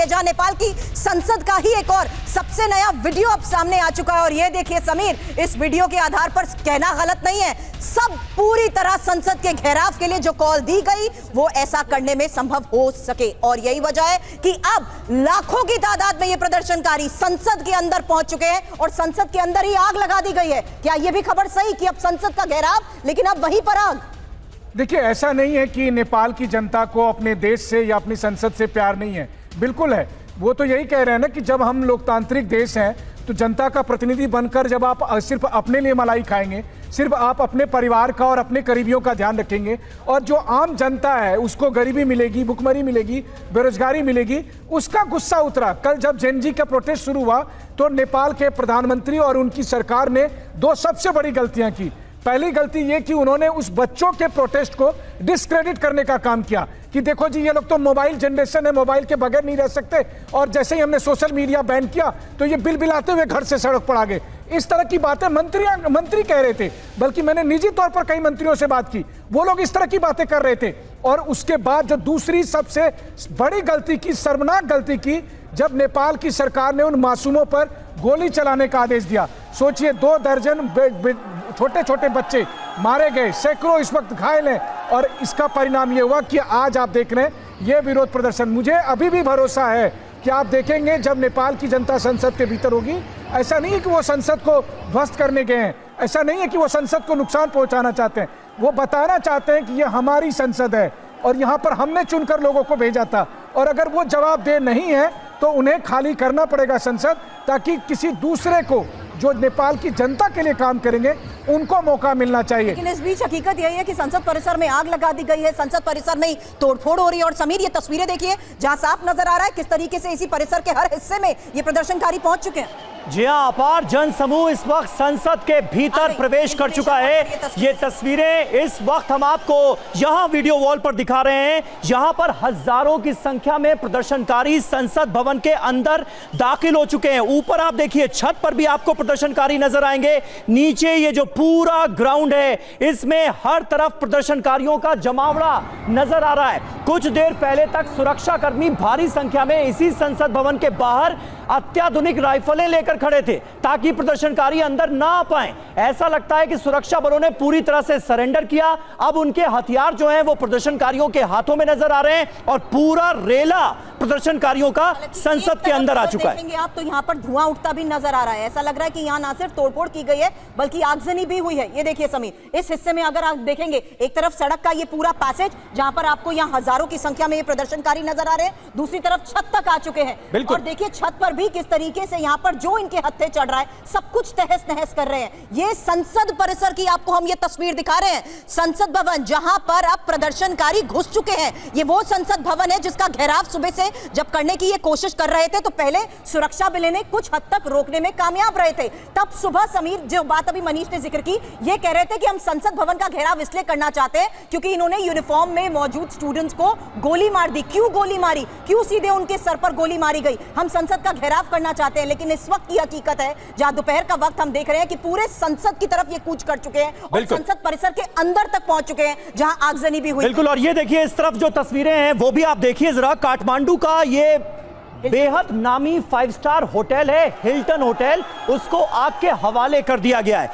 जहां नेपाल की संसद का ही एक और सबसे नया वीडियो अब सामने आ चुका है। और ये देखिए समीर, इस वीडियो के आधार पर कहना गलत नहीं है, सब पूरी तरह संसद के घेराव के लिए जो कॉल दी गई वो ऐसा करने में संभव हो सके। और यही वजह है कि अब लाखों की तादाद में ये प्रदर्शनकारी संसद के अंदर पहुंच चुके हैं और संसद के अंदर ही आग लगा दी गई है। क्या ये भी खबर सही कि अब संसद का घेराव, लेकिन अब वहीं पर आग? देखिए, ऐसा नहीं है कि नेपाल की जनता को अपने देश से या अपनी संसद से प्यार नहीं है, बिल्कुल है। वो तो यही कह रहे हैं ना कि जब हम लोकतांत्रिक देश हैं तो जनता का प्रतिनिधि बनकर जब आप सिर्फ अपने लिए मलाई खाएंगे, सिर्फ आप अपने परिवार का और अपने करीबियों का ध्यान रखेंगे और जो आम जनता है उसको गरीबी मिलेगी, भुखमरी मिलेगी, बेरोजगारी मिलेगी, उसका गुस्सा उतरा। कल जब जेनजी का प्रोटेस्ट शुरू हुआ तो नेपाल के प्रधानमंत्री और उनकी सरकार ने दो सबसे बड़ी गलतियां की। पहली गलती ये कि उन्होंने उस बच्चों के प्रोटेस्ट को डिस्क्रेडिट करने का काम किया कि देखो जी, ये लोग तो मोबाइल जनरेशन है, मोबाइल के बगैर नहीं रह सकते, और जैसे ही हमने सोशल मीडिया बैन किया तो ये बिलबिलाते हुए घर से सड़क पर आ गए। इस तरह की बातें मंत्री कह रहे थे, बल्कि मैंने निजी तौर पर कई मंत्रियों से बात की, वो लोग इस तरह की बातें कर रहे थे। और उसके बाद जो दूसरी सबसे बड़ी गलती की, शर्मनाक गलती की, जब नेपाल की सरकार ने उन मासूमों पर गोली चलाने का आदेश दिया। सोचिए, 2 दर्जन छोटे छोटे बच्चे मारे गए, सैकड़ों इस वक्त घायल हैं, और इसका परिणाम ये हुआ कि आज आप देख रहे हैं ये विरोध प्रदर्शन। मुझे अभी भी भरोसा है कि आप देखेंगे जब नेपाल की जनता संसद के भीतर होगी, ऐसा नहीं है कि वो संसद को ध्वस्त करने गए हैं, ऐसा नहीं है कि वो संसद को नुकसान पहुंचाना चाहते हैं, वो बताना चाहते हैं कि ये हमारी संसद है और यहाँ पर हमने चुनकर लोगों को भेजा था, और अगर वो जवाबदेह नहीं है तो उन्हें खाली करना पड़ेगा संसद, ताकि किसी दूसरे को जो नेपाल की जनता के लिए काम करेंगे उनको मौका मिलना चाहिए। लेकिन इस बीच हकीकत यही है कि संसद परिसर में आग लगा दी गई है, संसद परिसर में तोड़फोड़ हो रही है। और समीर, ये तस्वीरें देखिए जहां साफ नजर आ रहा है किस तरीके से इसी परिसर के हर हिस्से में ये प्रदर्शनकारी पहुंच चुके हैं। जी हां, अपार जन समूह इस वक्त संसद के भीतर प्रवेश कर चुका है। ये तस्वीरें इस वक्त हम आपको यहां वीडियो वॉल पर दिखा रहे हैं। यहां पर हजारों की संख्या में प्रदर्शनकारी संसद भवन के अंदर दाखिल हो चुके हैं। ऊपर आप देखिए, छत पर भी आपको प्रदर्शनकारी नजर आएंगे। नीचे ये जो पूरा ग्राउंड है, इसमें हर तरफ प्रदर्शनकारियों का जमावड़ा नजर आ रहा है। कुछ देर पहले तक सुरक्षाकर्मी भारी संख्या में इसी संसद भवन के बाहर अत्याधुनिक राइफलें लेकर खड़े थे ताकि प्रदर्शनकारी अंदर ना आ पाए। ऐसा लगता है कि सुरक्षा बलों ने पूरी तरह से सरेंडर किया। अब उनके हथियार जो हैं वो प्रदर्शनकारियों के हाथों में नजर आ रहे हैं और पूरा रेला प्रदर्शनकारियों का संसद के अंदर आ चुका है। आप तो यहाँ पर धुआं उठता भी नजर आ रहा है। ऐसा लग रहा है कि यहाँ ना सिर्फ तोड़फोड़ की गई है बल्कि आगजनी भी हुई है। ये देखिए समीर, इस हिस्से में अगर आप देखेंगे, एक तरफ सड़क का ये पूरा पैसेज जहां पर आपको यहाँ हजारों की संख्या में ये प्रदर्शनकारी नजर आ रहे हैं, दूसरी तरफ छत तक आ चुके हैं। और देखिए छत पर भी किस तरीके से यहाँ पर जो इनके हत्थे चढ़ रहा है, सब कुछ तहस नहस कर रहे हैं। ये संसद परिसर की आपको हम ये तस्वीर दिखा रहे हैं, संसद भवन जहां पर अब प्रदर्शनकारी घुस चुके हैं। ये वो संसद भवन है जिसका घेराव सुबह से जब करने की ये कोशिश कर रहे थे तो पहले सुरक्षा बलें ने कुछ हद तक रोकने में कामयाब रहे थे। तब सुबह समीर, जो बात अभी मनीष ने जिक्र की, ये कह रहे थे कि हम संसद भवन का घेराव इसलिए करना चाहते हैं क्योंकि इन्होंने यूनिफॉर्म में मौजूद स्टूडेंट्स को गोली मार दी। क्यों गोली मारी, क्यों सीधे उनके सर पर गोली मारी गई? हम संसद का घेराव करना चाहते हैं। लेकिन इस वक्त की हकीकत है, जहां दोपहर का वक्त हम देख रहे हैं कि पूरे संसद की तरफ ये कूच कर चुके हैं और संसद परिसर के अंदर तक पहुंच चुके हैं जहां आगजनी भी हुई। बिल्कुल, और ये देखिए इस तरफ जो तस्वीरें हैं वो भी आप देखिए जरा। काठमांडू का ये बेहद नामी 5 स्टार होटल है, हिल्टन होटल, उसको आग के हवाले कर दिया गया है।